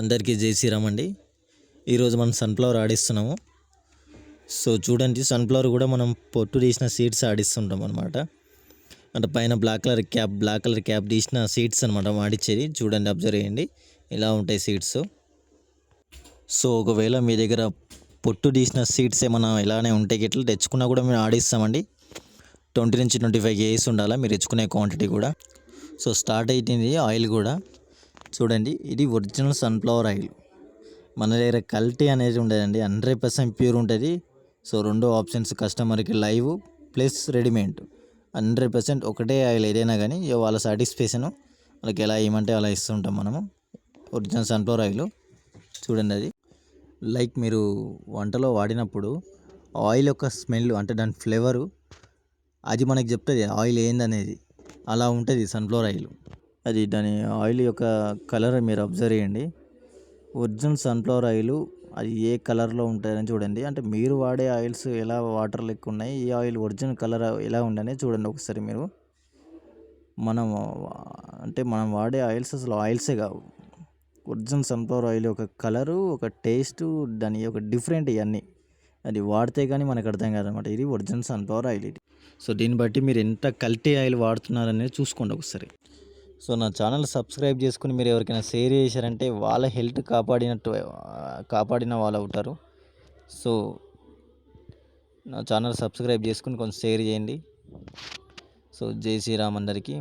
అందరికీ జై శ్రీరామ్ అండి. ఈరోజు మనం సన్ఫ్లవర్ ఆడిస్తున్నాము. సో చూడండి, సన్ఫ్లవర్ కూడా మనం పొట్టు తీసిన సీడ్స్ ఆడిస్తుంటాం అనమాట. అంటే పైన బ్లాక్ కలర్ క్యాప్ తీసిన సీడ్స్ అనమాట ఆడిచ్చేది. చూడండి, అబ్జర్వ్ చేయండి, ఇలా ఉంటాయి సీడ్స్. సో ఒకవేళ మీ దగ్గర పొట్టు తీసిన సీడ్స్ ఏమైనా ఇలానే ఉంటే గిట్ల తెచ్చుకున్నా కూడా మేము ఆడిస్తామండి. 20 నుంచి 25 కేజీస్ ఉండాలా మీరు తెచ్చుకునే క్వాంటిటీ కూడా. సో స్టార్ట్ అవుతుంది ఆయిల్ కూడా. చూడండి, ఇది ఒరిజినల్ సన్ఫ్లవర్ ఆయిల్. మన దగ్గర కల్తీ అనేది ఉండదండి, 100% ప్యూర్ ఉంటుంది. సో రెండో ఆప్షన్స్ కస్టమర్కి లైవ్ ప్లస్ రెడీమేడ్ 100% ఒకటే ఆయిల్ ఏదైనా కానీ వాళ్ళ సాటిస్ఫాక్షన్ వాళ్ళకి ఎలా ఏమంటే అలా ఇస్తుంటాం మనము. ఒరిజినల్ సన్ఫ్లవర్ ఆయిల్ చూడండి, అది లైక్ మీరు వంటలో వాడినప్పుడు ఆయిల్ యొక్క స్మెల్ అంటే దాని ఫ్లేవరు అది మనకి చెప్తుంది ఆయిల్ ఏందనేది. అలా ఉంటుంది సన్ఫ్లవర్ ఆయిల్. అది దాని ఆయిల్ యొక్క కలర్ మీరు అబ్జర్వ్ చేయండి. ఒరిజినల్ సన్ఫ్లవర్ ఆయిల్ అది ఏ కలర్లో ఉంటుందని చూడండి. అంటే మీరు వాడే ఆయిల్స్ ఎలా వాటర్ లెక్క ఉన్నాయి, ఈ ఆయిల్ ఒరిజినల్ కలర్ ఎలా ఉండనే చూడండి ఒకసారి మీరు. మనం మనం వాడే ఆయిల్స్ అసలు ఆయిల్సే కావు. ఒరిజినల్ సన్ఫ్లవర్ ఆయిల్ యొక్క కలరు, ఒక టేస్టు, దాని యొక్క డిఫరెంట్ ఇవన్నీ అది వాడితే కానీ మనకు అర్థం కాదనమాట. ఇది ఒరిజినల్ సన్ఫ్లవర్ ఆయిల్ ఇది. సో దీన్ని బట్టి మీరు ఎంత కల్తీ ఆయిల్ వాడుతున్నారనేది చూసుకోండి ఒకసారి. సో నా ఛానల్ సబ్స్క్రైబ్ చేసుకుని మీరు ఎవరికైనా షేర్ చేశారంటే వాళ్ళ హెల్త్ కాపాడిన వాళ్ళు అవుతారు. సో నా ఛానల్ సబ్స్క్రైబ్ చేసుకుని కొంచెం షేర్ చేయండి. సో జై శ్రీరామ్ అందరికీ.